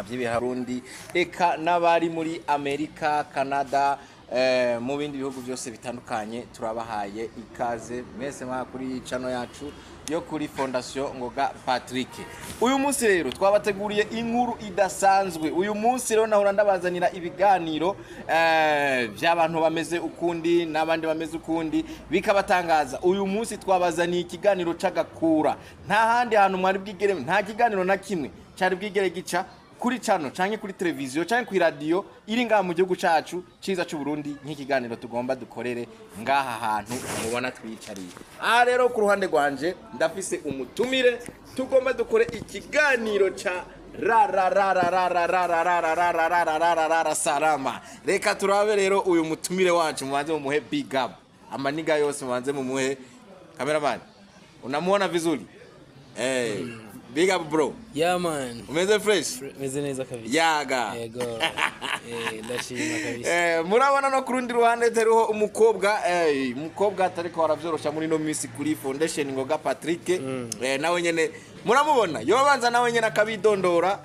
by'ibiharundi eka n'abari muri Amerika, Canada, mu bindi bihugu byose bitandukanye turabahaye ikaze mwese kuri channel yacu yo kuri Fondation Ngoga Patrick. Uyu munsi rero twabateguriye inkuru idasanzwe. Uyu munsi rero nahora ndabazanira ibiganiro by'abantu bameze ukundi n'abandi bameze ukundi bikabatangaza. Uyu munsi twabazaniye ikiganiro c'agakura. Nta handi hantu mwari bwigere, nta kiganiro na kimwe cyari bwigere gica kuri channel canke kuri televiziyo canke kuri radio iri ngaha mu gihugu cacu ciza cy'u Burundi nk'ikiganiro tugomba dukorere ngaha hantu mubona twicariye. Rero ku ruhande rwanje ndafise umutumire tugomba dukore ikiganiro ca salama. Reka turabe rero uyu mutumire wacu mubanze mumuhe big up. Amaniga yose mubanze mumuhe. Cameraman, unamuona vizuri? Big up bro. Yeah man. Umeze fresh? Meze neza kabisa. Yaga. Yego. Ndashima kabisa. Murabona no kurundi ruhande teriho umukobwa umukobwa atariko waravyorosha muri no miss kuri Foundation Ngoga Patrick. Nawe nyene muramubona yobanza nawe nyene akabidondora.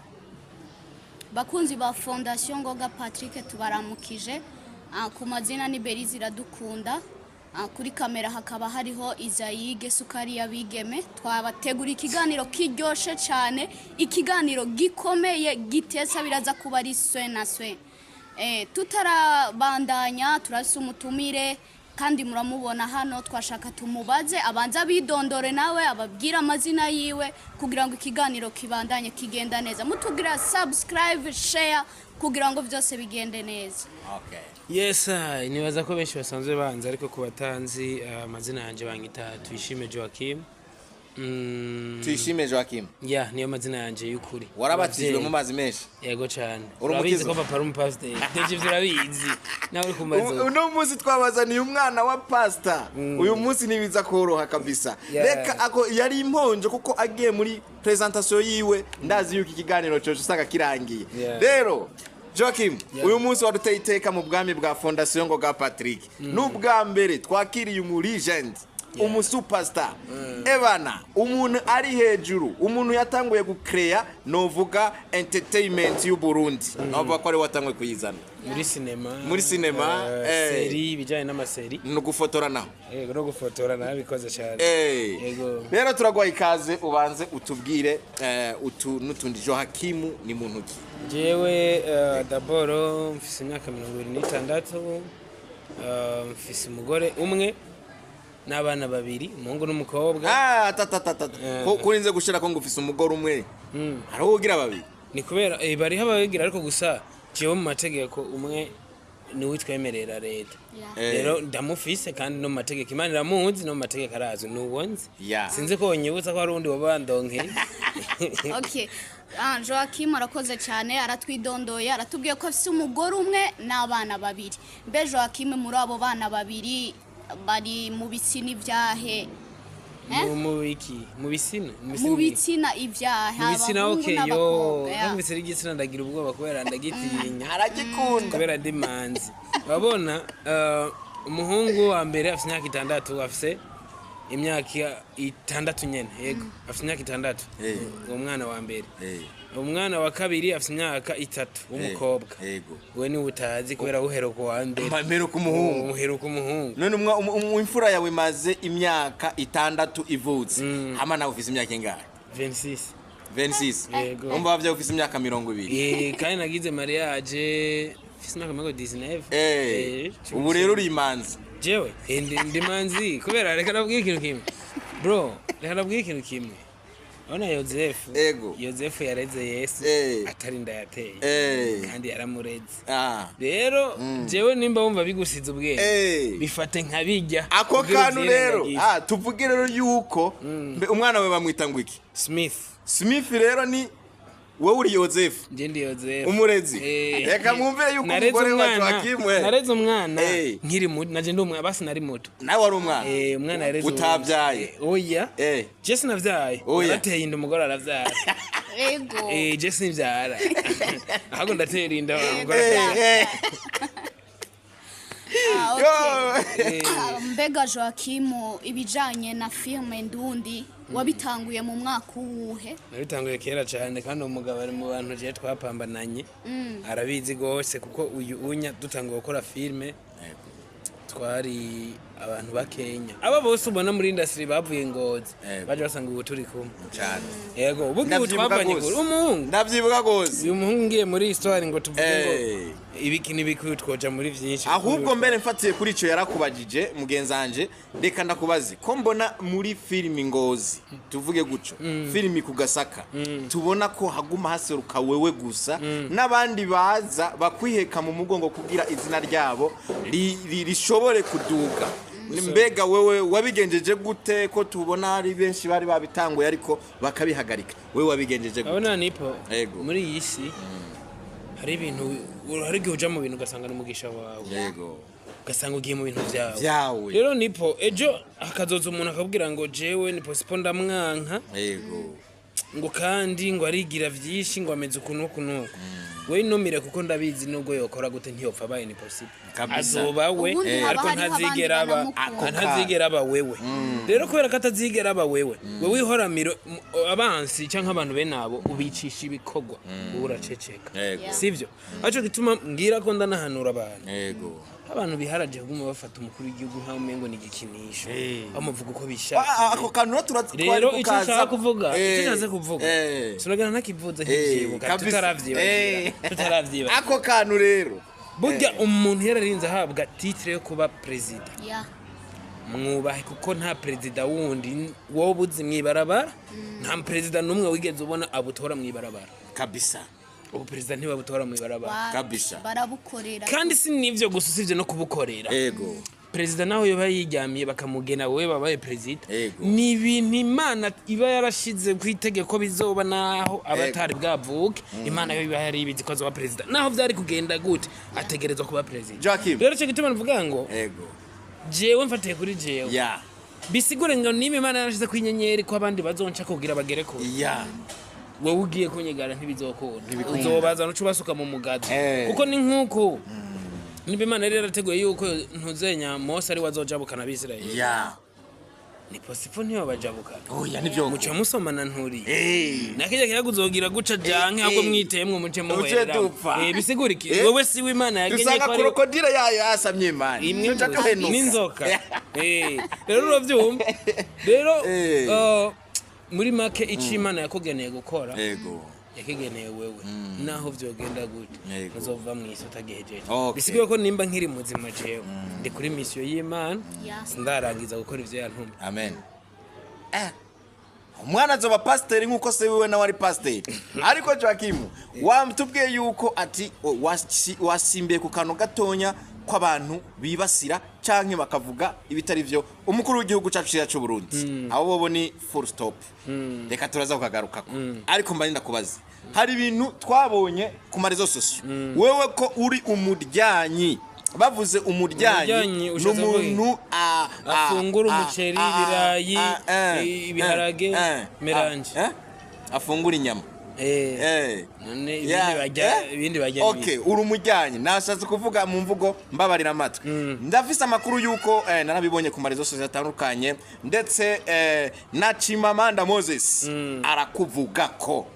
Bakunzi ba Fondation Ngoga Patrick tubaramukije. Ku mazina ni Berizi Radukunda. Kuri kamera hakaba hariho Izayige Sukari yabigeme. Twabategura ikiganiro kiryoshe cyane, ikiganiro gikomeye gitesa biraza kuba ari swe na swe. Tutarabandanya turase umutumire kandi muramubona hano, twashaka tumubaze abanza bidondore nawe ababwira amazina yiwe kugira ngo ikiganiro kibandanye kigenda neza. Mutugira subscribe, share kugira ngo byose bigende neza. Okay. Yes, nibaza ko benshi basanzwe banze ariko kubatanzi amazina yanje bangita Tuyishime Joachim. Tuyishime Joachim. Yeah, niyo mazina yanje y'ukuri. Warabatijwe mu mazi menshi. Yego cyane. Urabizi ko papa ari umupastor. Ndevye vyurabizi. Nawe kumazo. Uno munsi twabazaniye umwana wa pastor. Uyu munsi nibiza koroha kabisa. Reka ako yari imponjo kuko agiye muri presentation yiwe ndazi yuko ikiganiro cyo usanga kirangiye. Rero Joachim, uyu munsi waduteye iteka mu bwami bwa Fondation Ngoga Patrick. N'ubwa mbere twakiriye umu legend, umu superstar. Ebana, umuntu ari hejuru, umuntu yatanguye gukrea novuga entertainment y'u Burundi. Navuga ko ari watanguye kuyizana. Muri cinema, seri bijanye n'amaseri. No gufotora naho. Yego no gufotora naho bikoze cyane. Yego. Rero turagwa ikaze ubanze utubwire n'utundi Joachim ni muntu ki. Jewe d'abord mfise imyaka 26, mfise umugore umwe n'abana babiri, umuhungu n'umukobwa. Kurinze gushira ko ngufise umugore umwe. Hariho ugira babiri. Ni kubera bari habagira ariko gusa jewe mu mategeko umwe ni witwemerera leta. Rero ndamufise kandi no mategeko Imana iramuzi no mategeko arazo n'ubonze. Sinzi ko nyibutsa ko ari undi wabandonke. Okay. Joachim arakoze cyane, aratwidondoye, aratubwiye ko afite umugore umwe n'abana babiri. Mbe Joachim muri abo bana babiri bari mu bitsini byahe? Mu bitsina ibyahe. Mu bitsina okay yo. Nambise igitsina ndagira ubwoba kubera ndagitinya. Aragikunda. Kubera dimanzi. Babona umuhungu wa mbere afite imyaka 6, afite imyaka 6 nyene. Yego, afite imyaka 6. Uwo mwana wa mbere. Umwana wa kabiri afite imyaka 3 w'umukobwa. Yego. We ni utazi kubera uheruka wa mbere. Mperuka umuhungu. Uheruka umuhungu. None imfura yawe maze imyaka 6 ivutse. Hama nawe ufise imyaka ingahe? 26. Yego. Umva bavye ufise imyaka 20. Kandi nagize mariage ufise imyaka 19. Ubu rero uri imanzi. Jewe ndi manzi kubera reka nabwiye ikintu kimwe. Bro, reka nabwiye ikintu kimwe. Ona Yozefu yareze Yesu atari ndayateye kandi yaramureze. Rero jewe nimba wumva bigusize ubwenge bifate nkabijya ako kantu rero. Tuvuge rero yuko umwana we bamwita ngwiki Smith rero ni wowe uri Yozefu. Je ndi Yozefu umurezi. Reka mwumvire yuko umugore wa Joachim nareze umwana nkiri muto, naje ndi umwana basi nari muto. Nawe wari umwana? Umwana yareze utavyaye. Oya. Je sinavyaye. Nateye inda umugore aravyara. Yego. Je sinivyara. Ahubwo ndatera inda umugore. Mbega Joachim ibijanye na filme ndundi wabitanguye mu mwaka uwuhe? nabitanguye kera cyane kandi umugabo ari mu bantu je twapambananye arabizi gose kuko uyu unya dutanguye gukora filme twari abantu bakenya aba bose ubona muri industry bavuye Ngozi baje basanga ubu turi kumwe cyane yego ubugi twapanye kuri umuhungu ndavyibuka gose uyu muhungu ngiye muri histoire ngo tuvuge ngo ibiki nibiki twoja muri vyinshi ahubwo mbere mfatiye kuri ico yarakubajije mugenzanje reka ndakubazi ko mbona muri filimi Ngozi tuvuge guco filimi kugasaka tubona ko haguma haseruka wewe gusa n'abandi baza bakwiheka mu mugongo kugira izina ryabo rishobore kuduga mbega wewe wabigenjeje gute ko tubona ari benshi bari babitanguye ariko bakabihagarika wewe wabigenjeje gute abona Nipo muri iyi si hari ibintu hari gihe uja mu bintu ugasanga n'umugisha wawe yego ugasanga ugiye mu bintu vyawe rero Nipo ejo hakazoza umuntu akabwira ngo jewe Nipo sipo ndamwanka yego ngo kandi ngo arigira vyinshi ngo ameze ukuntu we nomire kuko ndabizi nubwo yokora gute ntiyopfa baye ni possible azoba we ariko ntazigera aba wewe rero kubera ko atazigera aba wewe ihoramiro abansi canke abantu be nabo ubicisha ibikogwa uraceceka sivyo aco gituma ngira ko ndanahanura abantu yego abantu biharaje kuguma bafata umukuru w'igihugu nka umengo ni gikinisho bamuvuga uko bishaka ako kantu turatwari rero icyo nshaka kuvuga sinagana nakivuze nk'ivyibuka tutaravyiba ako kantu rero burya umuntu yararinze ahabwa titre yo kuba president mwubahe kuko nta president wundi wowe buzi mwibarabara nta president numwe wigeze ubona abutora mwibarabara kabisa ubu president ntibabutora mwibarabara kabisa barabukorera kandi si nivyo gusa usivye no kubukorera yego president naho yoba yiryamiye bakamugena wewe babaye president ni ibintu Imana iba yarashize ku itegeko bizoba naho abatari bwavuke Imana yo iba yari ibizi ko azoba president naho vyari kugenda gute ategerezwa kuba president Joachim rero cyo gituma mvuga ngo yego jewe mfatiye kuri jewe bisigure ngo niba Imana yarashize ku inyenyeri ko abandi bazonca kugira bagere ko wowe ugiye kunyegara ntibizokunda uzobaza no cubasuka mu mugazi kuko ni nkuko niba Imana rero yarateguye yuko ntuzenya Mose ari wazojabukana abisirayeli Nipo sipo ntiyo bajabuka nivyo muca musomana nturi nakijya kiraguzogira guca janke ahubwo mwiteyemwe muce muhera bisigura iki wewe si w'Imana yagenye ko dusanga krokodile yayo yasamye Imana n'inzoka rero urovyumva rero muri make ici Imana yakugeneye gukora yakigeneye wewe naho vyogenda gute uzova mwisi utagejeje bisigaye ko nimba nkiri muzima jewe ndi kuri mission y'Imana ndarangiza gukora ivyo yantumye amen umwana azoba pastor nkuko se wiwe na wari pastor ariko Joachim wamtubwiye yuko ati wasimbiye ku kantu gatonya kw'abantu bibasira canke bakavuga ibitari vyo umukuru w'igihugu cacu cyacu Burundi abo bobo ni full stop reka turaza kugaruka ariko mba ndakubaza hari ibintu twabonye ku marezo sosio wewe ko uri umuryanyi bavuze umuryanyi n'umuntu afungura umuceri ibirayi ibiharage meranje afungura inyama ibindi bajya okay uri umujyanye nashatse kuvuga mu mvugo mbabarira amatwi ndafise amakuru yuko narabibonye ku marezo sosio atandukanye ndetse na Chimamanda Moses arakuvuga ko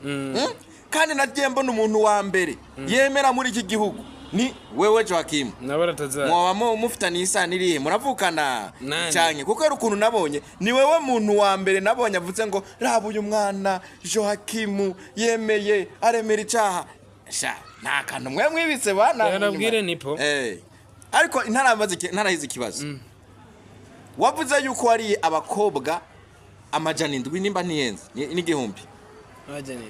kandi nagiye mbona umuntu wa mbere yemera muri iki gihugu ni wewe Joachim nabarataza mwaba mufitani isano irihe muravukana cyane kuko ari ukuntu nabonye ni wewe muntu wa mbere nabonye avuze ngo raba uyu mwana Joachim yemeye aremera icaha nta kantu mwe mwibitse bana nabwire Nipo ariko ntarahize ikibazo wavuze yuko ari abakobwa amajana 7 nimba ntiyenze n'igihumbi amajana 7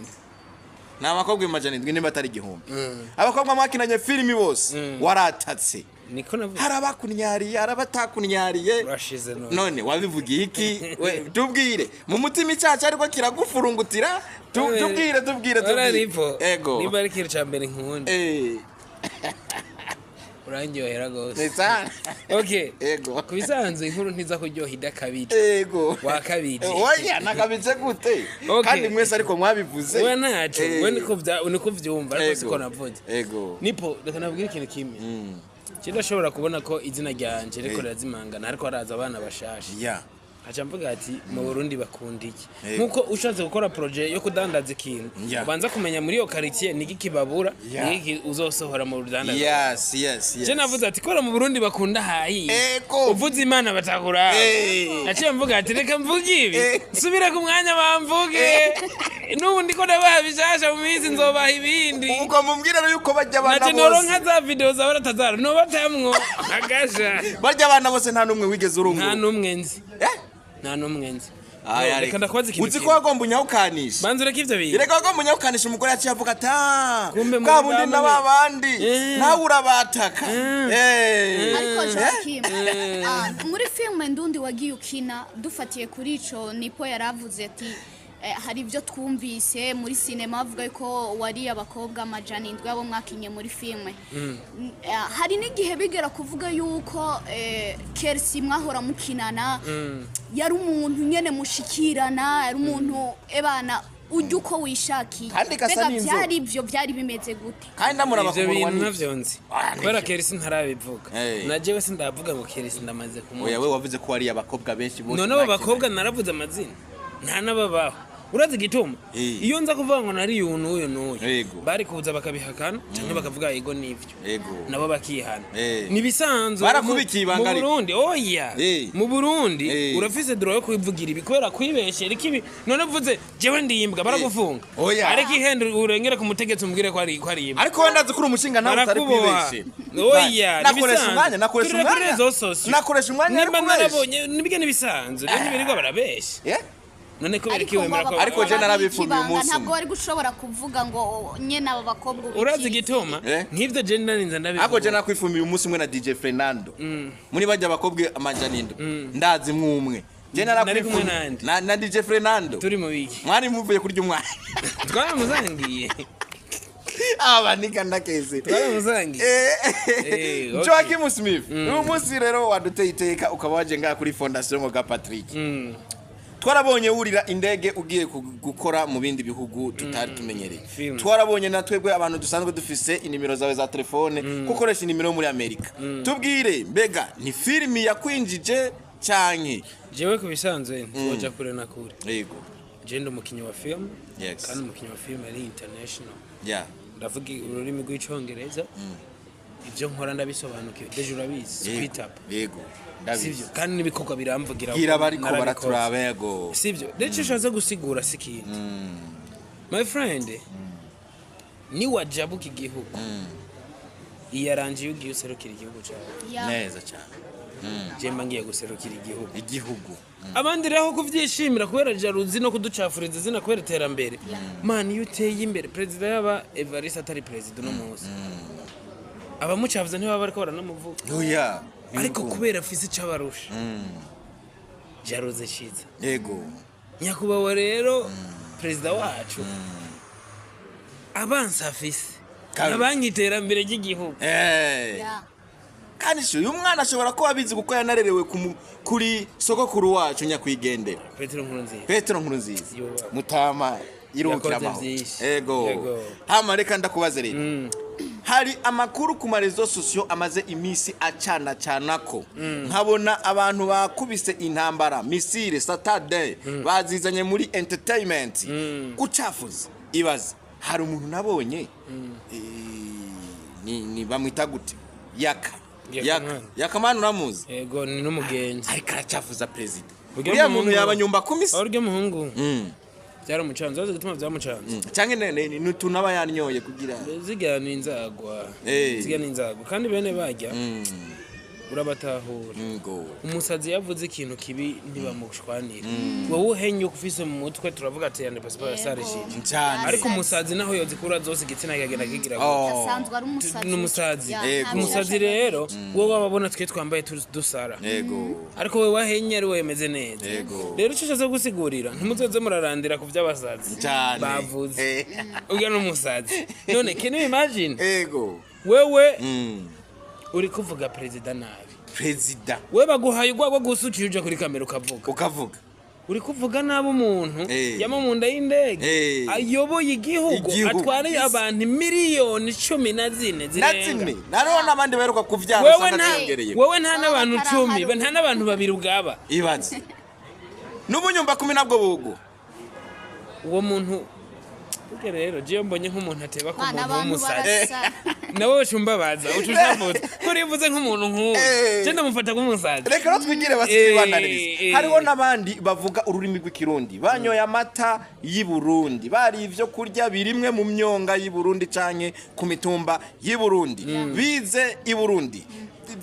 na abakobwa amajana 7 nimba atari igihumbi abakobwa mwakinanye filimi bose waratatse niko navuze hari abakunyariye hari abatakunyariye none wabivugiye iki we tubwire mu mutima icyacu ariko kiragufurungutira tubwire ego niba ari kiri cyambere nkundi urangyohera gose neza okay ego kubisanzwe inkuru ntiza kuryohida kabiri ego wakabije oya nakabitse gute kandi mwese ariko mwabivuze we ntaco we niko vyumva ariko siko navuze ego Nipo reka nabwire ikintu kimwe kidashobora kubona ko izina ryanje riko rirazimangana ariko haraza abana bashasha aca mvuga ati mu Burundi bakunda iki nkuko ushatse gukora projet yo kudandaza ikintu ubanza kumenya muri iyo quartier niki kibabura niki uzosohora mu rudandaza yes je navuze ati kora mu Burundi bakunda hayi uvuze Imana batakura naciye mvuga ati reka mvuge ibi nsubire ku mwanya bamvuge n'ubu ndiko ndabaha bishasha mu minsi nzobaha ibindi ubwo mumbwira yuko bajya abana bose noronka za video za baratazara no batamwo agasha bajya abana bose nta numwe wigeze urungu nta numwe nzi nta numwe nzi reka ndakwaza ikintu uzi ko wagomba unyawukanisha banzura ko ivyo bintu reka wagomba unyawukanisha umugore yaciye avuga ata bwa bundi n'abandi nawe urabataka ariko Joachim muri filme ndundi wagiye ukina dufatiye kuri ico Nipo yaravuze ati hari ibyo twumvise muri sinema bavuga ko wari abakobwa amajana indwi abo mwakinye muri filme hari n'igihe bigera kuvuga yuko Kersi mwahora mukinana yari umuntu nyene mushikirana yari umuntu ebana ujya uko wishakiye bega byari ibyo byari bimeze gute kandi ndamuraba ku munwa navyo nzi kubera Kersi ntarabivuga najewe sindavuga ngo Kersi ndamaze kumwe oya we wavuze ko wari abakobwa benshi bose none abo bakobwa naravuze amazina nta nababaho urazi gituma iyo nza kuvuga ngo nari uyu n'uyu bari kuza bakabihakana cyangwa bakavuga yego nivyo nabo bakihana nibisanzwe barakubikiye ibanga mu Burundi oya mu Burundi urafise droit yo kwivugira ibikora kwibeshera ikibi none vuze jewe ndiyimbwa baragufunga ariko ihende urengere ku mutegetsi umbwire ko ari imbwa ariko wenda zikuru umushinga nawe utari kwibeshe oya nibisanzwe nakoresha umwanya nimba narabonye nibige nibisanzwe rero nibiriko barabeshe none ko bereki wemera ko ariko je narabifumbiye umunsi ntabwo wari gushobora kuvuga ngo nyene aba bakobwa urazi gitoma nk'ivyo je narinza ndabivuga ariko je nakwifumbiye umunsi umwe na DJ Fernando muri bajya abakobwa amajanindo ndazi mwumwe je narakwifumbiye na DJ Fernando turi mu biki mwari muvuye kurya umwana twaramuzangiye abanika ndakeze twaramuzangiye Joachim Smith uyu munsi rero waduteye iteka ukaba waje ngaha kuri Fondation Ngoga Patrick twarabonye wurira indege ugiye gukora mu bindi bihugu tutari tumenyereye twarabonye na twebwe abantu dusanzwe dufise inimero zawe za telefone kukoresha inimero muri Amerika tubwire mbega ni filimi yakwinjije cyanke jewe kubisanzwe nzoja kure na kure yego je ndo mukinyi wa film kandi mukinyi wa film ari international ndavuga ururimi rw'icongereza ibyo nkora ndabisobanukiwe deje urabizi speed up yego sivyo kandi nibikorwa biramvugira gira bariko baraturaba yego sivyo deje ushaze gusigura sikindi my friend ni wajabuka igihugu iyaranje yugiye userukira igihugu cyawe neza cyane jemba ngiye guserukira igihugu abandi rero kuvyishimira kubera jaruzi no kuducafuriza zina kubera terambere man yuteye imbere president yaba Evariste atari president no munsi abamucavuza ntibaba bariko baranamuvuga oya ariko kubera afise icabarusha jaruze shiza yego nyakubawa rero president wacu abansa afise abankiterambere ry'igihugu kandi uyu mwana ashobora kuba abizi kuko yanarerewe kuri sogokuru wacu nyakwigendera Petero Nkurunziza mutama irukira amaho yego hama reka ndakubaze rero hari amakuru ku marezo sosio amaze imisi acana ko nkabona abantu bakubise intambara misile Saturday bazizanye muri entertainment gucafuza ibaza hari umuntu nabonye ni bamwita gute yakamana uramuzi yego ni n'umugenzi ariko aracafuza president uriya muntu yaba nyumba kumisa uryo muhungu byari umucanzo wazo gutuma byamucanze canke ni tunaba yanyoye kugira ziga ninzagwa kandi bene bajya urabatahura umusazi yavuze ikintu kibi ntibamushwanira wowe uhenye ufise mu mutwe turavuga ati yande pasiporo yasarishije ariko umusazi naho yozikura zose igitsina kigenda kigira asanzwe ari umusazi umusazi rero wowe wababona twe twambaye dusara ariko wowe wahenye ari wemeze neza rero icyo cyo gusigurira ntimuzoze murarandira ku by'abasazi bavuze uga n'umusazi none can you imagine wewe uri kuvuga president nabi president we baguhaye ugwa gusukira uje kuri kamera ukavuga uri kuvuga nabo umuntu yama mu nda y'indege ayoboye igihugu atware abantu miliyoni 14 zirenga narona abandi baheruka kuvyara wewe nta n'abantu 10 nta n'abantu babiri ugaba ibaze n'ubunyumba 10 nabwo bugo uwo muntu uke rero je mbonye nk'umuntu ateba ku muntu w'umusazi nawe ucumba baza ucushavuze kuri bivuze nk'umuntu nk'uwo je ndamufata nk'umusazi reka no twigire basibanaririza hariho nabandi bavuga ururimi rw'ikirundi banyoye amata y'i Burundi bari ivyo kurya birimwe mu myonga y'i Burundi canke ku mitumba y'i Burundi bize i Burundi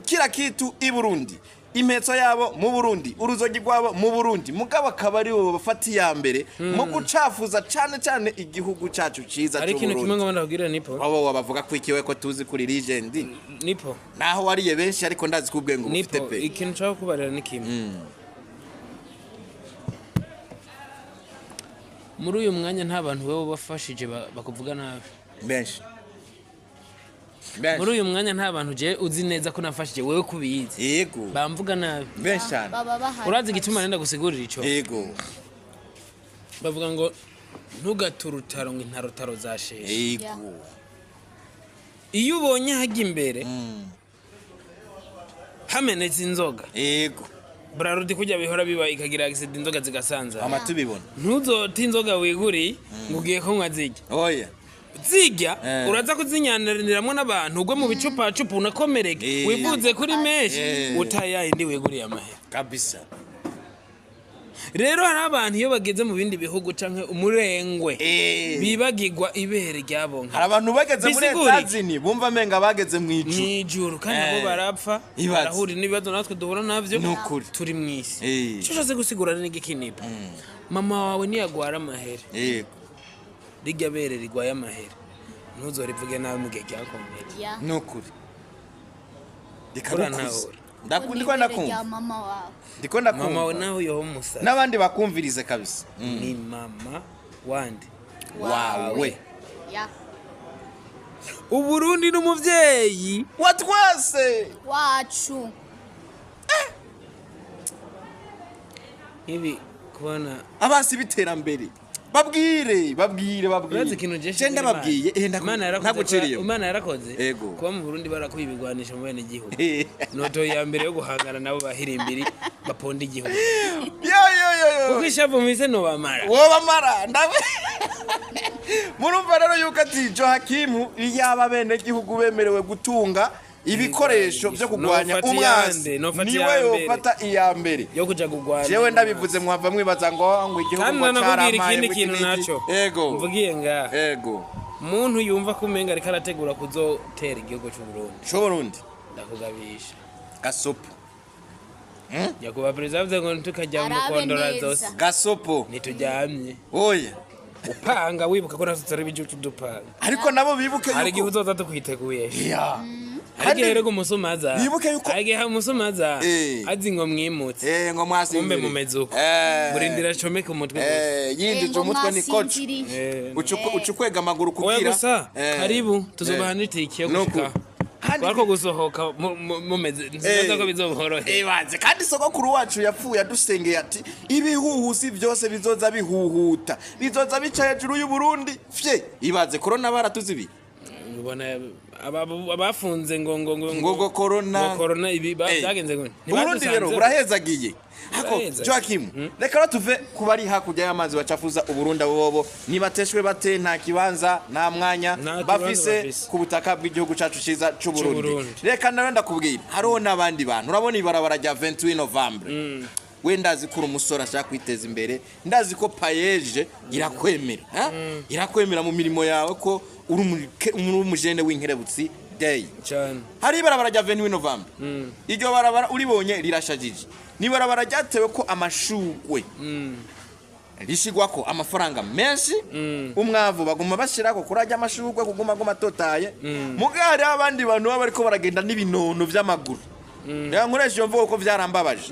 kira kitu i Burundi impetso yabo mu Burundi uruzogi rwabo mu Burundi mugabo akabari bo bafati ya mbere mu gucafuza cyane igihugu cyacu ciza cyo Burundi. Ari kintu kimwe ngo ndabwira Nipo. Abo wabavuga ko ikiwe ko tuzi kuri legend. Nipo. Naho wariye benshi ariko ndazi kubwenga ufite pe. Nipo ikintu cyo kubarira ni kimwe. Muri uyu mwanya nta bantu babo bafashije bakuvuga nabi. Benshi. Muri uyu mwanya nta bantu je uzi neza ko nafashije wewe kubizi. Yego. Bamvuga nabi. Benshi cyane. Urazi igituma nenda gusigurira ico. Yego. Bavuga ngo ntugaturutaro ngo intarotaro zasheshe. Yego. Iyo ubonye hajya imbere hamenetse inzoga. Yego. Brarudi kujya bihora biba ikagira accident inzoga zigasanza. Amatubibona. Ntuzoti inzoga wiguri ngugiye ko nkazijya. Oya. Zigya uraza kuzinyaniriramwe n'abantu ugwe mu bicupa unakomereke wivuze kuri meshi utaya indi weguriye amahera kabisa. Rero hari abantu iyo bageze mu bindi bihugu canke umurengwe bibagirwa ibere ryabonka. Hari abantu bageze muri Etazini bumva menga bageze mu ijuru kandi abo barapfa barahuri n'ibibazo natwe duhura navyo turi mwisi. Cyo cyose gusigura n'igikinipa. Mama wawe niyagwara amahera. Yego. Rijya bere rigwaye amahera ntuzorivuge nawe mu gihe cyakomeye nukuri ndiko ndakumva ndiko ndakumva mama wawe nawe yo musa nabandi bakumvirize kabisa ni mama wandi wawe Uburundi n'umuvyeyi watwase wacu ibi kubona abasi biterambere babwire cyenda babwiye ndaguciriye Imana yarakoze kuba mu Burundi barakuye ibigwanisha mu bene gihugu noto ya mbere yo guhangana nabo bahirimbiri baponda igihugu yo ukishavu mise no bamara ndawe murumva rero yuko ati Joachim yaba bene gihugu bemerewe gutunga ibikoresho byo kugwanya umwanzi niwe yofata iya mbere yo kuja kugwana jewe ndabivuze mwava mwibaza ngo igihugu cyaramaye mu kintu naco mvugiye nga muntu yumva ko umenga ariko arategura kuzotera igihugu cy'u Burundi ndakugabisha gasopo yakuba president ngo tukajya mu kondora zose gasopo nitujyamye oya upanga wibuka ko nasutse bijucu dupanga ariko nabo bibuke yuko hari igihe uzoza tukwiteguye Hage herego musumaza. Hage ha musumaza. Azi ngo mwimutse. Ngo mwasi. Mumbe mumezuko. Murindira chomeka umutwe gusa. Yindi umutwe ni coach. Ucukwega amaguru kugira. Gusa karibu tuzobahanite ikiyo gushika. Bariko gusohoka mumeze nziza ko bizohorohe. Banze kandi sogokuru wacu yapfuye adusengeye ati ibihuhusi byose bizoza bihuhuta. Bizoza bica hejuru y'u Burundi. Fye ibaze corona baratuzibi. Ubona abafunze ngo corona ibi byagenze ngo Burundi rero burahezagiye hako Joachim reka tuve kubari hakurya y'amazi bacafuza uburundi bobo nibateshwe bate nta kibanza nta mwanya bafise ku butaka bw'igihugu cacu ciza c'u Burundi reka narenda kubwira hariho nabandi bantu urabona ibarabara rya 28 Novembre wendazi kuri umusora ashaka kwiteza imbere ndazi ko payeje irakwemera irakwemera mu mirimo yawe ko uri umujene w'inkerebutsi day cyane hari ibarabara rya 28 November iryo barabara uribonye rirashajije ni barabara ryatewe ko amashugwe rishigwa ko amafaranga menshi umwavu baguma bashirako kurajya amashugwe kuguma totaye mugari abandi bantu baba ariko baragenda n'ibinono by'amaguru nkureshe yo mvugo ko byarambabaje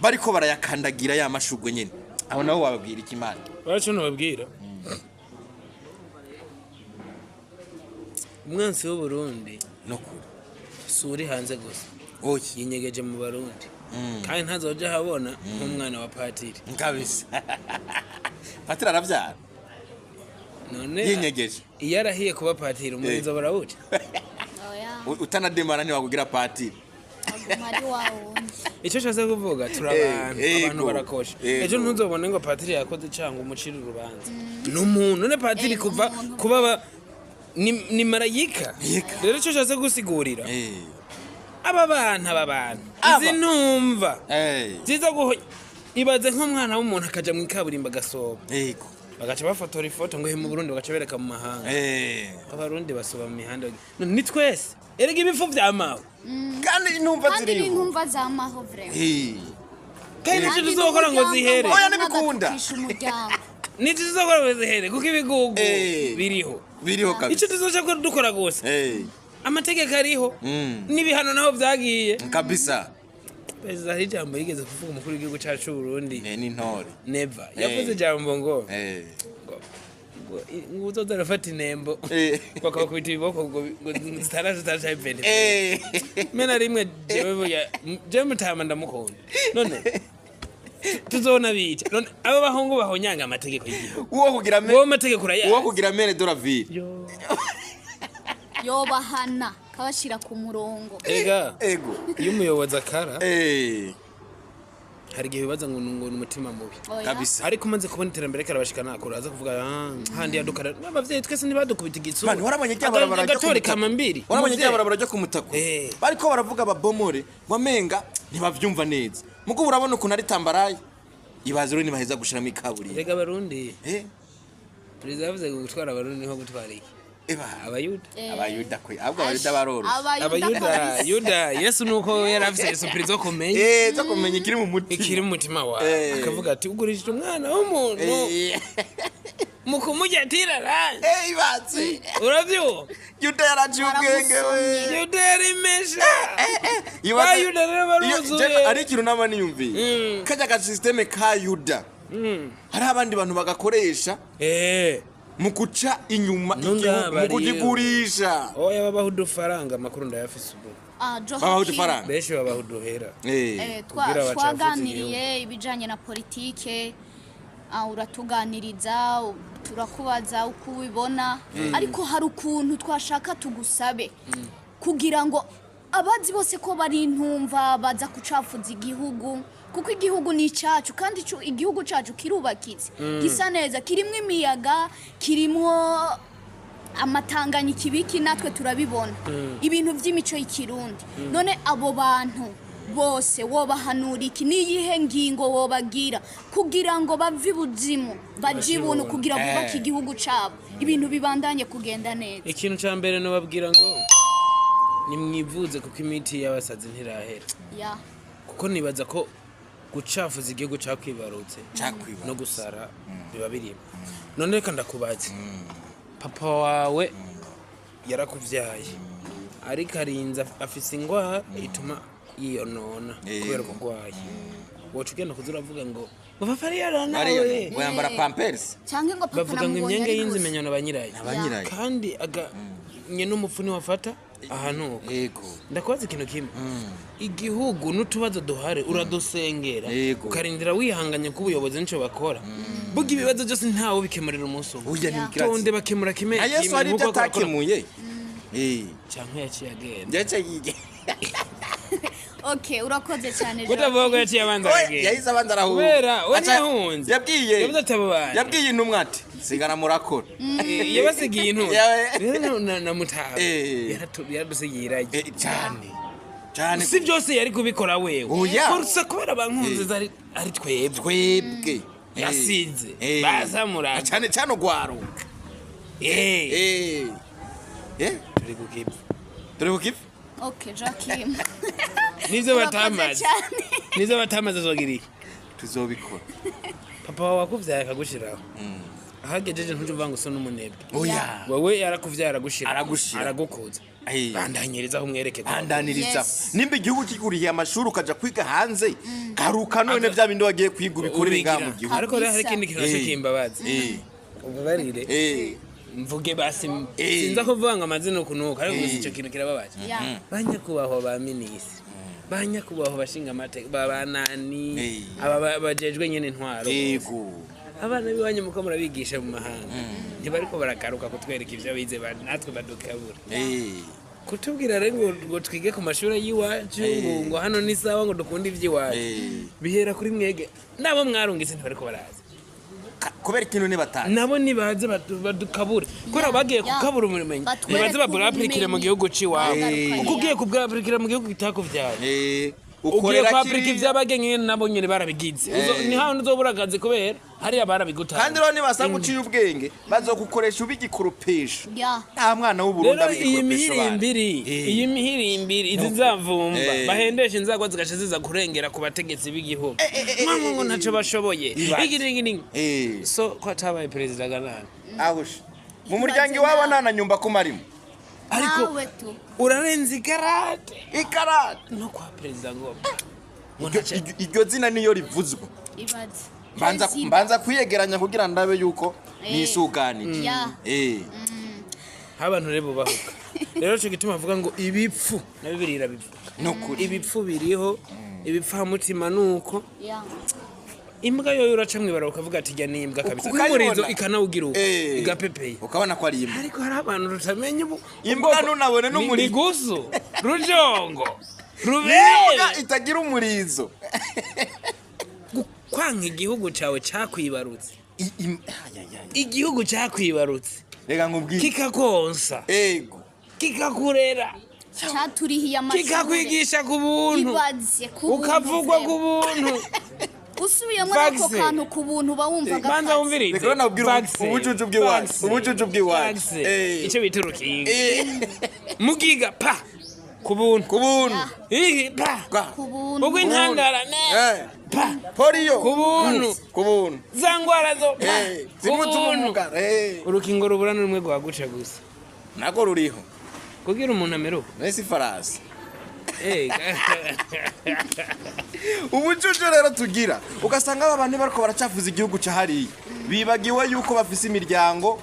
bariko barayakandagira ya mashugwe nyene aho naho wababwira ikimana bacu no babwira umwansi w'u Burundi no kuri suri hanze gusa oki yinyegeje mu Barundi kandi ntazoje habona nk'umwana wa patiri kabisa patiri aravyara none yinyegeje iyarahiye kuba patiri umurinzo barawuca utanademara ni wakugira patiri umari wawo icyo cyose kuvuga abantu barakosha ejo ntuzobone ngo patiri yakoze cyangwa umucira urubanza n'umuntu ne patiri kuba ni marayika rero icyo cyose gusigurira aba bantu izi ntumva ziza ibaze nk'umwana w'umuntu akaja mu ikaburimbo agasoba bagaca bafotora ifoto ngo mu Burundi bagaca bereka mu mahanga abarundi basoba mu mihanda ni twese erega ibifu vyamaho kandi intumva zamaho vraiment kandi nicyo tuzokora ngo zihere oya nibikunda nicyo tuzokora ngo zihere kuko ibigugu biriho kabisa icyo tuzoca ko dukora gose amategeko ariho n'ibihano naho vyagiye kabisa Perezida ijambo yigeze kuvuga umukuru w'igihugu cyacu cy'u Burundi ni ntore never yavuze ijambo ngo uzoza rafata inembo bakabakubita ibiboko ngo zitaraje ibende mena rimwe jewe mutama ndamukunda none tuzona bica none abo bahungu bahonyanga amategeko y'igihugu uwo kugira mene de la ville yobahana kabashira ku murongo ego iyo umuyobozi akara hari igihe bibaza ngo n'umutima mubi kabisa ariko umaze kubona iterambere karabashikana akora aza kuvuga handi yadukara n'abavyeyi twese ntibadukubita igitsura mani warabonye cyabarabara ryo kumutako warabonye cyabarabara ryo kumutako bariko baravuga ababomore wamenga ntibavyumva neza muko urabona ukuntu ari tambaraye ibaziro ni baheza gushiramo ikaburi rega barundi perezida yavuze gutwara abarundi nko gutwara iki abayuda kwe ahubwo abayuda baroro yuda Yesu nuko yarafise surprise zo kumenya zo kumenya ikiri mu mutima wawe akavuga ati ugurishije umwana w'umuntu mukumujya tiraranye ibatse uravyo yuda yaracubwenge we yuda yarimesha yuda rero baruzuye ari ikintu nama niyumviye kajya ka systeme ka yuda hari abandi bantu bagakoresha mukuca inyuma mukugigurisha oya babaho udufaranga amakuru ndayafise ubu babaho udufaranga benshi babaho uduhera twaganiriye ibijanye na politike uratuganiriza turakubaza uko ubibona ariko hari ukuntu twashaka tugusabe kugira ngo abazi bose ko bari intumva baza kucafuza igihugu kuko igihugu ni cyacu kandi igihugu cyacu kirubakitse gisa neza kirimo imiyaga kirimo amatanganya ikibiki natwe turabibona ibintu by'imico y'ikirundi none abo bantu bose wobahanura iki niyihe ngingo wobagira kugira ngo bave ibuzimu bajibuntu kugira ngo bubake igihugu cyabo ibintu bibandanye kugenda neza ikintu cya mbere nobabwira ngo nimwivuze kuko imiti y'abasazi ntirahera kuko nibaza ko gucafuza igihugu cyakwibarutse no gusara biba birimo none reka ndakubaze papa wawe yarakuvyaye ariko arinze afise ingwara ituma yiyonona kubera kugwaye wocu ugenda kuzuravuga ngo papa ari yaranawe ngo yambara pampers cyangwa ngo papa bavuga ngo imyenge y'inzi menyana banyiraye kandi nye n'umupfuni wafata ahantu ndakubaza ikintu kimwe igihugu n'utubazo duhare uradusengera ukarindira wihanganye ko ubuyobozi nico bakora buga ibibazo byose ntawe bikemurira umunsi umwe tonde bakemura kimwe Yesu ari byo atakemuye cyangwa yaciye agenda yaciye Okay, urakoze cyane rero. Gutavuga yaciye abanza agenda. Yahise abanza arahuha. Kubera onahunze. Yabwiye intumwa ati sigara murakora. Yabasigiye intumwa. Rero na mutaba. Yaradusigira cyane. Si byose yari kubikora wewe. Kursa kubera bankunze ari twebwe. Yasize. Bazamura. Cyane ugwaruka. Turi kukipa. Okay, Joachim. Nizo batamaze zogiri. Tuzobikora. Papa wakuvyaye akagushiraho. Ahagejeje ntujuvanga uso n'umunebwe. Oya. Wewe yarakuvyara aragushira. Aragukoza. Bandanyiriza aho mwereke. Bandaniriza. Nimba igihugu kiguriye amashuri ukaja kwiga hanze. Garuka none bya bindi wagiye kwiga ubikorera inga mu gihugu. Ariko rero hari ikindi kintu cy'imbabazi. Ububarire. Mvuge basi sinza kuvanga amazina kunuka ariko icyo kintu kirababaje banyakubahwa ba minisitiri banyakubahwa bashinga amateka babanani aba bajejwe nyene ntwaro yego abana bibanye muko murabigisha mu mahanga ntibariko barakaruka kutwereka ivyo bize natwe badukabura kutubwira rero ngo twige ku mashuri y'iwacu ngo hano ni sawa ngo dukunde iby'iwacu bihera kuri mwege nabo mwarungitse ntibariko baraza kubera ikintu ne batanga nabo nibaze badukabura kubera bagiye kukabura umurimo nibaze babwaplikire mu gihugu ciwabo uko ugiye kubwaplikira mu gihugu gitakuvyaye ugiye kwaplika ivy'abagenye nabo nyene barabigize ni hano uzoburagaze kubera hariya barabigutanga kandi rero nibasanga uciye ubwenge bazokukoresha ubigikuropesha nta mwana w'uburundi abigikuropesha iyi mihirimbiri izi zavumba bahendesha inzagwa zigasha ziza kurengera ku bategetsi b'igihugu ngo ntaco bashoboye igiringi so ko atabaye perezida ganana ahusha mu muryango iwabo nta nyumba kumarimo ariko urarenze ikarate no kwa perezida ngo iryo zina niyo rivuzwe mbanza kwiyegeranya kugira ndabe yuko nisuganije abantu rebo bahuka rero cyo gituma avuga ngo ibipfu na bibirira bivuga ibipfu biriho ibipfa mutima nuko imbwa yo uracamwe baruka ukavuga ati jya nimbwa kabisa kumurizo ikanawugiruka igapepeye ukabona ko ari imbwa ariko hari abantu rutamenya ubu imbwa nunabone n'umurizo gusu rujongo rubega itagira umurizo kwanka igihugu cyawe cyakwibarutse igihugu cyakwibarutse rega nkubwire kikakonsa kikakurera cyaturihiye amashuri kikakwigisha ku buntu ukavugwa ku buntu usubiyemo nako kantu ku buntu bawumvaga banza wumvirize reka nabwira ubucucu bw'iwacu icyo bita urukinga mugiga pa ku buntu pa ubwo intandara pa poriyo ku buntu za ngwara zo pa urukingo rubura n'umwe rwaguca gusa nako ruriho kugira umuntu ameruka nesi farasi ubucucu rero tugira ugasanga aba bantu bariko baracafuza igihugu cyahariye bibagiwe yuko bafise imiryango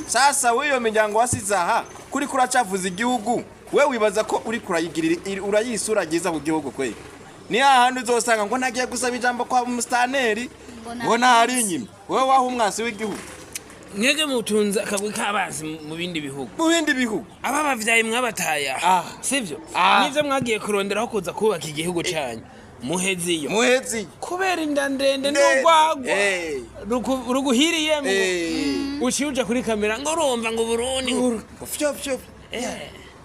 sasa wiyo miryango wasize aha kuri kuracafuza igihugu we wibaza ko uri kurayigirira urayisura giza mu gihugu kwe ni ahandi uzosanga ngo nagiye gusaba ijambo kwa mustaneri ngo ntari inyuma wewe waho umwasi w'igihugu mwege mutunza akagwi kabazi mu bindi bihugu aba bavyaye mwabataya sivyo nivyo mwagiye kuronderaho kuza kubaka igihugu cyanyu muhezi kubera inda ndende n'urwagwa ruguhiriye uciuja kuri kamera ngo urumva ngo Burundi fyo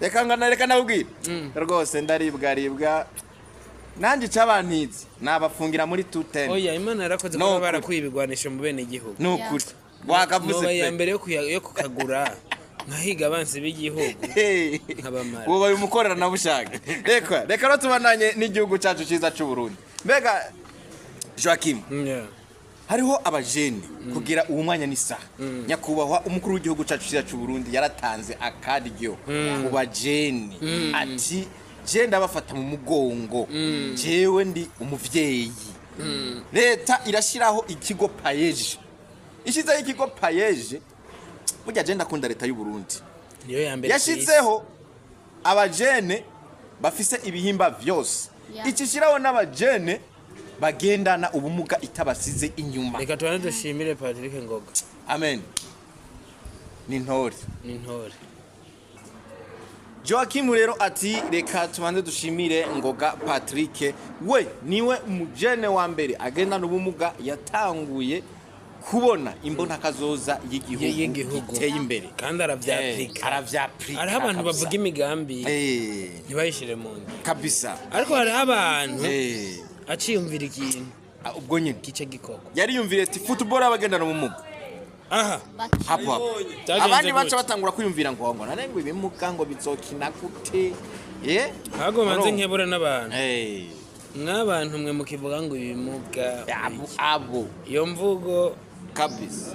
reka nabwira rwose ndaribwa nanjye cabantizi nabafungira muri 210 oya imana yarakoze ko barakwibigwanisha mu bene igihugu nukuri wakavuze pe ya mbere yo kukagura nkahiga abansi b'igihugu nkabamara ubu babimukorera na bushaka reka no tubandanye n'igihugu cyacu cyiza cy'u Burundi mbega Joachim hariho abajene kugira uwo mwanya n'isaha nyakubahwa umukuru w'igihugu cyacu cyiza cy'u Burundi yaratanze akaryo mu bajene ati je ndabafata mu mugongo jewe ndi umuvyeyi leta irashiraho ikigo payeje ishize ikigo payeje burya je ndakunda leta y'u Burundi yashizeho abajene bafise ibihimba vyose ikishiraho n'abajene bagendana ubumuga itabasize inyuma reka tubane dushimire Patrick Ngoga amen ni ntore Joachim rero ati reka tubanze dushimire Ngoga Patrick we niwe umujene wa mbere agendana ubumuga yatanguye kubona imbona kazoza y'igihugu giteye imbere kandi aravyaplika ari abantu bavuga imigambi ntibayishire mu ndi kabisa ariko hari abantu aciyumvira ikintu ubwo nyine gice gikoko yari yumvire ati football abagendana ubumuga hapo abandi baca batangura kwiyumvira ngo narengo ibimuga ngo bizokina gute hago manze nkebura n'abantu n'abantu mwe mukivuga ngo ibimuga abo iyo mvugo kabisa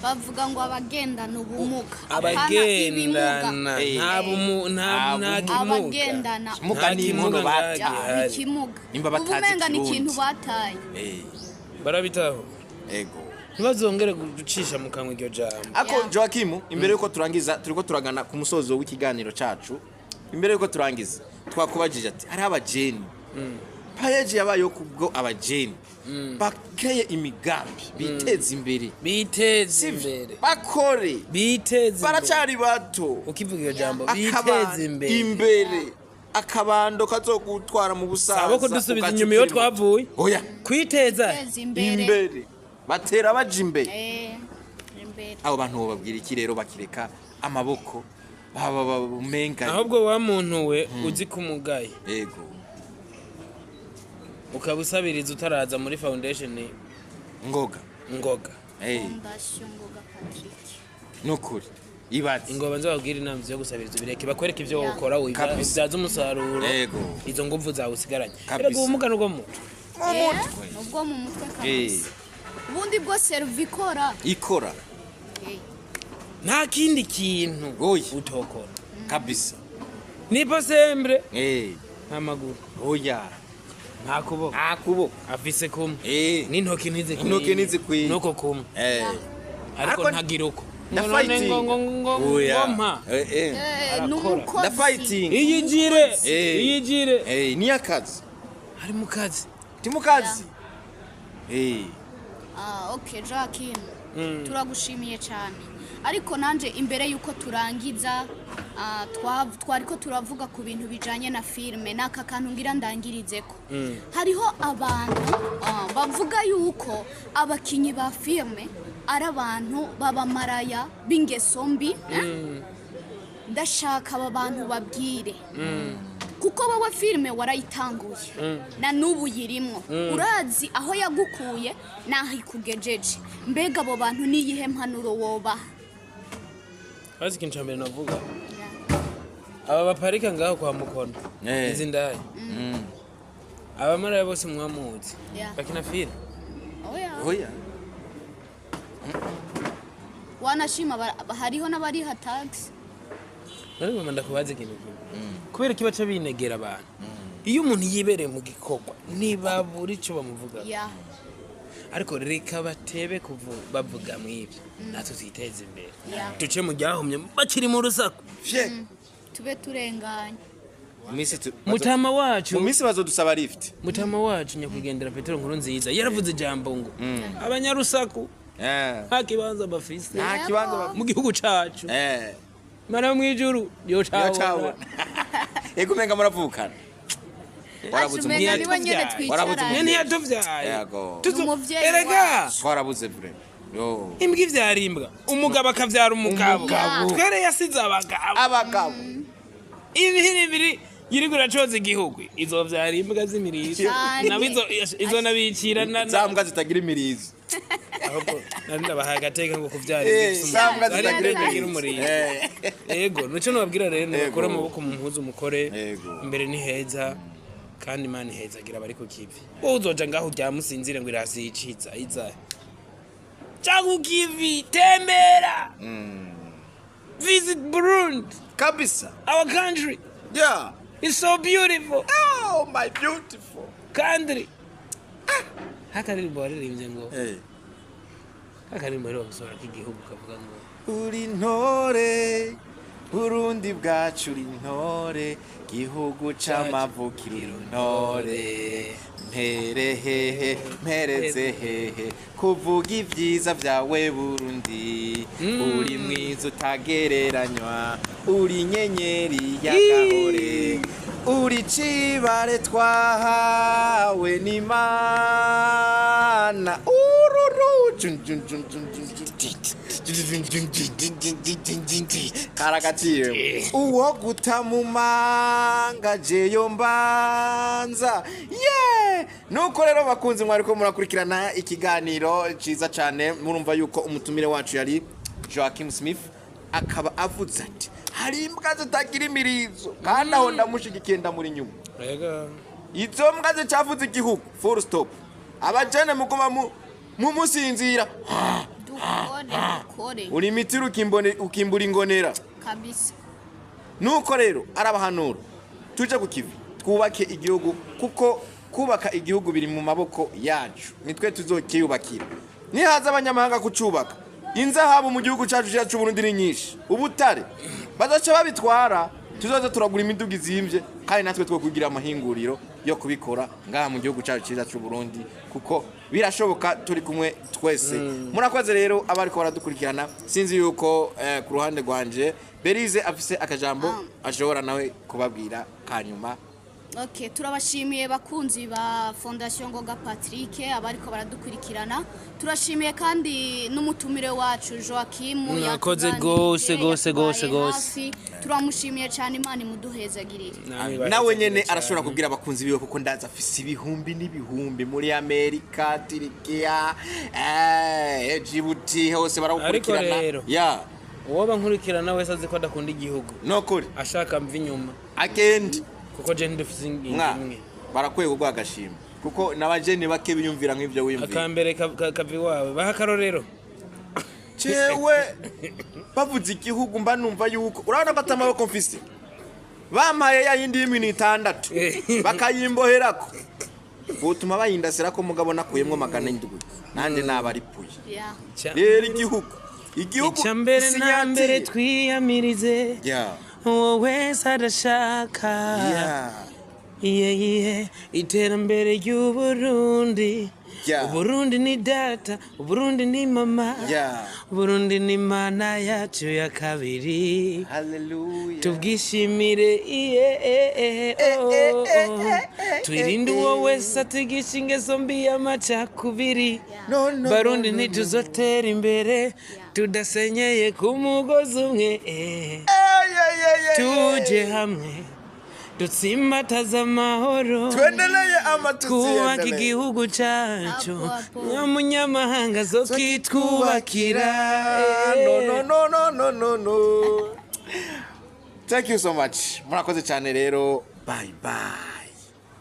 bavuga ngo abagendana ubumuga abagendana muga ni impuno bataye nimba batazi ni ikintu bataye barabitaho ego ntibazongere gucisha mu kanwa iryo jambo ako Joachim imbere yuko turangiza turiko turagana ku musozo w'ikiganiro cacu imbere yuko turangiza twakubajije ati ari abajeni payeji yabayeho kubwo abajeni bakeye imigambi biteza imbere bakore baracari bato ukivuga iyo jambo biteza imbere akabando kazogutwara mu busaza sabo ko dusubiza inyuma iyo twavuye oya kwiteza imbere batera baje imbere abo bantu babwira iki rero bakireka amaboko baba umenga ahubwo wa muntu we uzi kumugaye yego ukabusabiriza utaraza muri foundation ngoga Fondation Ngoga Patrick nukuri ibaze ingoba nzababwira inama yo gusabiriza bireke bakwereka ivyo ukora wibyaza umusaruro izo nguvu zawe usigaranye rego umugano rwo mu ubwo mu mutwe kabisa ubundi bwo serve ikora nta kindi kintu utokora kabisa Nipo sembre nta maguru oya nta kuboko afise kumwe n'intoki ntizikwiye nuko kumwe ariko ntagira uko the fighting the fighting iyijire ni akazi ari mu kazi okay Joachim turagushimiye cyane ariko nanje imbere yuko turangiza twariko turavuga ku bintu bijanye na filme naka kantu ngira ndangirizeko hariho abantu bavuga yuko abakinyi ba filme ari abantu babamaraya b'ingeso mbi ndashaka aba bantu babwire kuko wowe filme warayitanguye na nubu yirimwo urazi aho yagukuye naho ikugejeje mbega abo bantu niyihe mpanuro woba Kazi kinchambere navuga aba baparika ngaho kwa mukono izi ndaye abamara bose mwamuzi bakina filme oya wanashima hariho n'abari tax nari mama ndakubaze ikintu kubera kibaca binegera abantu iyo umuntu yibereye mu gikorwa niba buri cyo bamuvuga ariko reka batebe bavuga mwibyo natwe twiteze imbere duce mu ryahumye bakiri mu rusaku tube turenganye mutama wacu mu minsi bazodusaba lift mutama wacu nyakugendera Petero nkuru nziza yaravuze ijambo ngo abanyarusaku nta kibanza bafise mu gihugu cacu mana mwijuru yo cawo ego menga muravukana warabuze erega twarabuze bre imbwa ivyara imbwa umugabo akavyara umugabo twere yasize abagabo ibiri yiriko racoza igihugu izovyara imbwa z'imirizo nabizo izo nabicira zambwa zitagira imirizo ahubwo ndabaha agateka ngo kuvyara zambwa zitagira umurizo ego nuco nababwira rero nakora amaboko mu mpuzu mukore imbere ni heza kandi Imana ihezagira bari ku kivi uzoja ngaho ryamusinzire ngo irasi yiciza iza cyangwa kivi tembera visit Burundi kabisa our country it's so beautiful my beautiful country hakari baririmbye ngo hakari rero basora k'igihugu kavuga ngo uri ntore Burundi bwacu uri ntore gihugu c'amavukiro ntore mpere hehe mpereze hehe kuvuga ivyiza vyawe Burundi uri mwiza utagereranywa uri nyenyeri y'agahore uri cibare twahawe n'Imana ururu karagatiye uwo gutamumanga jeyo mbanza nuko rero bakunze mwariko murakurikirana ikiganiro ciza cyane murumva yuko umutumire wacu yari Joachim Smith akaba avuze ati hari imbwa zitagira imirizo kandi aho ndamushigikiye ndamuri nyuma izo mbwa zicavuze igihugu full stop abajene mugoma mumusinzira uri mitiro ukimbura ingonera kabisa nuko rero arabahanura tuje kukivi twubake igihugu kuko kubaka igihugu biri mu maboko yacu nitwe tuzokiyubakira nihaza abanyamahanga kucubaka inzahabu mu gihugu cyacu cyacu Burundi ni nyinshi ubutare bazaca babitwara tuzoza turagura imiduga izimvye kandi natwe two kugira amahinguriro yo kubikora ngaha mu gihugu cyacu cyiza cy'u Burundi kuko birashoboka turi kumwe twese murakoze rero abariko baradukurikirana sinzi yuko ku ruhande rwanje Berize afise akajambo ashobora nawe kubabwira kanyuma. Okay, turabashimiye bakunzi ba Fondation Ngoga Patrick abariko baradukurikirana. Turashimiye kandi n'umutumire wacu Joachim yakoze gose. Turamushimiye cyane Imana imuduhezagirire. Nawe nyene arashobora kubwira abakunzi biwe kuko ndaza afise ibihumbi n'ibihumbi muri Amerika, Turikiya, Djibouti hose baragukurikirana. Ya. Uwoba nkurikirana wese azi ko adakunda igihugu. Nokuri. Ashaka mva inyuma. Akendi. Kuko je ndufise ingimwe barakwiye kugwagashima kuko nabajeni bake biyumvira nk'ivyo wiyumvira akambere kavi wawe bahakarorero cewe bavuze igihugu mba numva yuko urabona batamaboko mfise bamaye ya yindi y'iminota 6 bakayimboherako butuma bayindasira ko mugabo nakuyemwo magana y'indwi nande nabaripuye rero igihugu cyambere nambere twiyamirize wowe sadashaka iterambere y'Uburundi Uburundi ni data Uburundi ni mama Uburundi ni mana yacu ya kabiri tubwishimire twirinde uwo wese atigisha ingeso mbi y'amacakubiri Barundi ntituzotera imbere tudasenyeye ku mugozi umwe tuje hamwe dutsimbataza amahoro twendeleye kubaka igihugu cyacu nyamunyamahanga zo kitwubakira no. Thank you so much murakoze cyane rero bye